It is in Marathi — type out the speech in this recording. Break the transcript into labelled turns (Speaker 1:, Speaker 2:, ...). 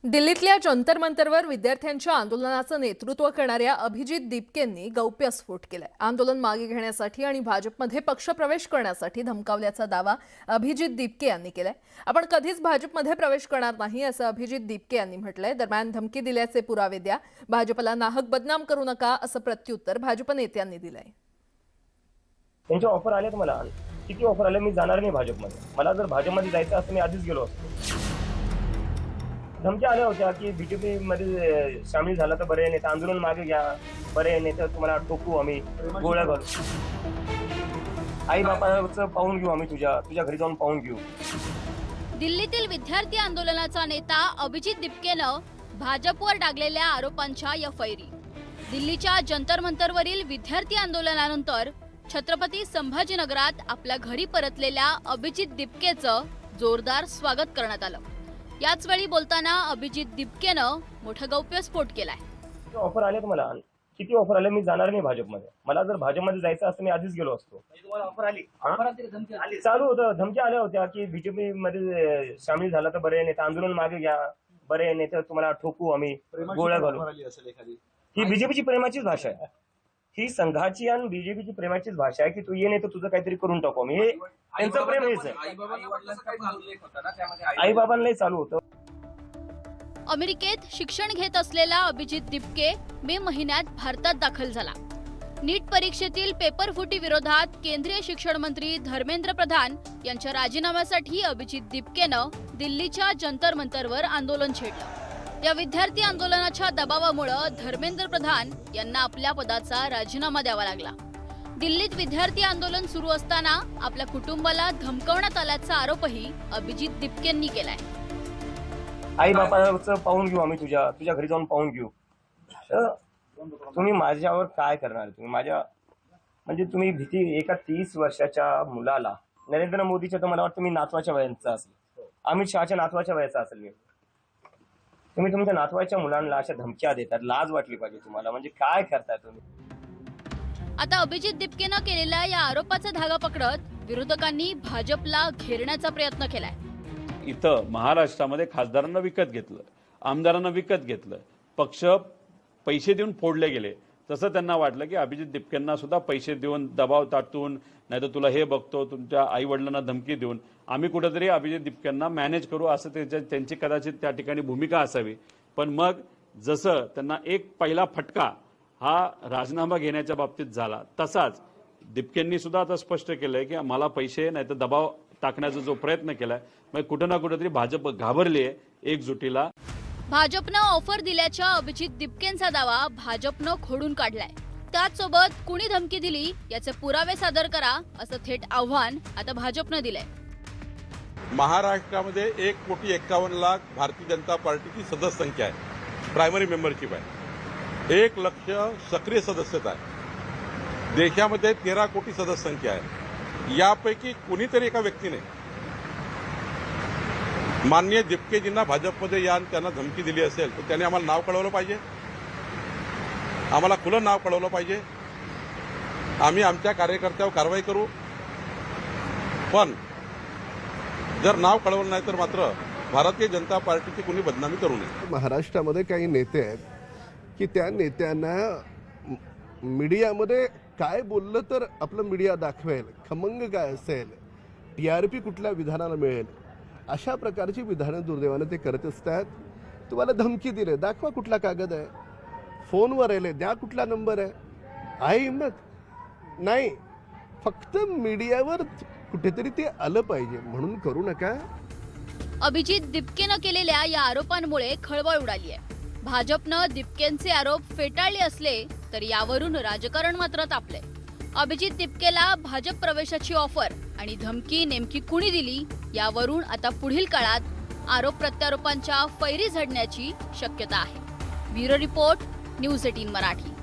Speaker 1: दिल्लीतल्या जंतर मंतरवर विद्यार्थ्यांच्या आंदोलनाचं नेतृत्व करणाऱ्या अभिजित दीपकेंनी गौप्यस्फोट केलाय। आंदोलन मागे घेण्यासाठी आणि भाजपमध्ये पक्षप्रवेश करण्यासाठी धमकावल्याचा दावा अभिजित दीपके यांनी केलाय। आपण कधीच भाजपमध्ये प्रवेश करणार नाही असं अभिजित दीपके यांनी म्हटलंय। दरम्यान धमकी दिल्याचे पुरावे द्या, भाजपला नाहक बदनाम करू नका असं प्रत्युत्तर भाजप नेत्यांनी दिलंय।
Speaker 2: त्यांच्या ऑफर आल्यात, मला किती ऑफर आले, मी जाणार नाही भाजपमध्ये। मला जर भाजपमध्ये जायचं असतं मी आधीच गेलो असतो। धमक्या आल्या होत्या की बीजेपी मध्ये सामील झाला तर बरे, नाही तर आंदोलन मागे घ्या, बरे नाही तर तुम्हाला टोकू, आम्ही गोळ्या घालू, आई बापाचं पाहून घेऊ, आम्ही तुझ्या घरी जाऊन पाहून घेऊ।
Speaker 3: दिल्लीतील विद्यार्थी आंदोलनाचा नेता अभिजित दीपकेनं भाजपवर डागलेल्या आरोपांच्या या फैरी। दिल्लीच्या जंतर मंतरवरील विद्यार्थी आंदोलनानंतर छत्रपती संभाजीनगरात आपल्या घरी परतलेल्या अभिजित दीपकेचं जोरदार स्वागत करण्यात आलं। याच वेळी बोलताना अभिजित दीपकेनं मोठा गौप्यस्फोट केलाय।
Speaker 2: ऑफर आल्यात, मला किती ऑफर आले, मी जाणार नाही भाजपमध्ये। मला जर भाजपमध्ये जायचं असतं मी आधीच गेलो असतो। ऑफर आली, चालू होतं, धमक्या आल्या होत्या की बीजेपी मध्ये सामील झाला तर बरे, नाही तर आंदोलन मागे घ्या, बरे नाही तर तुम्हाला ठोकू, आम्ही गोळ्या घालू। ही बीजेपीची प्रेमाचीच भाषा आहे, ही संघाची आणि बीजेपीची प्रेमाचीच भाषा आहे की तू ये नाही तर तुझं काहीतरी करून टाकू आम्ही। हे त्यांचं प्रेम हेच आहे। आई बाबांनाही चालू होतं।
Speaker 3: अमेरिकेत शिक्षण घेत असलेला अभिजित दीपके मे महिन्यात भारतात दाखल झाला। नीट परीक्षेतील पेपरफुटी विरोधात केंद्रीय शिक्षण मंत्री धर्मेंद्र प्रधान यांच्या राजीनाम्यासाठी अभिजित दीपकेनं दिल्लीच्या जंतर मंतरवर आंदोलन छेडलं। या विद्यार्थी आंदोलनाच्या दबावामुळे धर्मेंद्र प्रधान यांना आपल्या पदाचा राजीनामा द्यावा लागला। दिल्लीत विद्यार्थी आंदोलन सुरू असताना आपल्या कुटुंबाला धमकवण्यात आल्याचा आरोपही अभिजित दीपकेंनी केलाय।
Speaker 2: आई बापाचं पाहून घेऊ, आम्ही तुझ्या घरी जाऊन पाहून घेऊ। तुम्ही माझ्यावर काय करणार? तुम्ही माझ्या म्हणजे तुम्ही भीती एका 30 वर्षाच्या मुलाला, नरेंद्र मोदीच्या तर मला वाटतं मी नातवाच्या वयाचा असेल, अमित शहाच्या नातवाच्या वयाचा असेल मी, तुम्ही तुमच्या नातवाच्या मुलांना अशा धमक्या देतात, लाज वाटली पाहिजे तुम्हाला। म्हणजे काय करताय तुम्ही?
Speaker 3: आता अभिजित दीपकेनं केलेल्या या आरोपाचा धागा पकडत विरोधकांनी भाजपला घेरण्याचा प्रयत्न केलाय।
Speaker 4: इथं महाराष्ट्रामध्ये खासदारांना विकत घेतलं, आमदारांना विकत घेतलं, पक्ष पैसे देऊन फोडले गेले। तसं त्यांना वाटलं की अभिजित दीपकेंना सुद्धा पैसे देऊन, दबाव टाकून, नाही तर तुला हे बघतो, तुमच्या आई वडिलांना धमकी देऊन आम्ही कुठेतरी अभिजित दीपकेंना मॅनेज करू असं त्यांची कदाचित त्या ठिकाणी भूमिका असावी। पण मग जसं त्यांना एक पहिला फटका हा राजीनामा घेण्याच्या बाबतीत झाला, तसाच दीपकेंनी सुद्धा आता स्पष्ट केलंय की मला पैसे नाही तर दबाव टाकण्याचा जो प्रयत्न केलाय, मग कुठं ना कुठेतरी भाजप घाबरली आहे एकजुटीला।
Speaker 3: भाजपनं ऑफर दिल्याच्या अभिजित दीपकेंचा दावा भाजपनं खोडून काढलाय। त्याचसोबत कुणी धमकी दिली याचे पुरावे सादर करा असं थेट आव्हान आता भाजपनं दिलंय।
Speaker 5: महाराष्ट्रामध्ये 1,51,00,000 भारतीय जनता पार्टीची सदस्य संख्या आहे, प्रायमरी मेंबरशिप आहे, 1 लाख सक्रिय सदस्यता आहे। देशामध्ये 13 कोटी सदस्य संख्या आहे। यापैकी कुणीतरी एका व्यक्तीने माननीय दीपकेजींना भाजपमध्ये या आणि त्यांना धमकी दिली असेल तर त्याने आम्हाला नाव कळवलं पाहिजे, आम्हाला खुलं नाव कळवलं पाहिजे। आम्ही आमच्या कार्यकर्त्यावर कारवाई करू, पण जर नाव कळवलं नाही तर मात्र भारतीय जनता पार्टीची कुणी बदनामी करू नये।
Speaker 6: महाराष्ट्रामध्ये काही नेते आहेत की त्या नेत्यांना मीडियामध्ये काय बोललं तर आपलं मीडिया दाखवेल, खमंग काय असेल, TRP कुठल्या विधानाला मिळेल, अशा प्रकारची विधानं दुर्दैवाने ते करत असतात। तुम्हाला धमकी दिले, दाखवा कुठला कागद आहे, फोनवर आले, द्या कुठला नंबर आहे हिंमत नाही, फक्त मीडियावर कुठेतरी ते आलं पाहिजे, म्हणून करू नका।
Speaker 3: अभिजित दीपकेनं केलेल्या या आरोपांमुळे खळबळ उडाली आहे। भाजपनं दीपकेंचे आरोप फेटाळले असले तर यावरून राजकारण मात्र तापलंय। अभिजित दीपकेला भाजप प्रवेशाची ऑफर आणि धमकी नेमकी कुणी दिली यावरून आता पुढील काळात आरोप प्रत्यारोपांच्या फैरी झडण्याची शक्यता आहे। Bureau report, news 18 Marathi.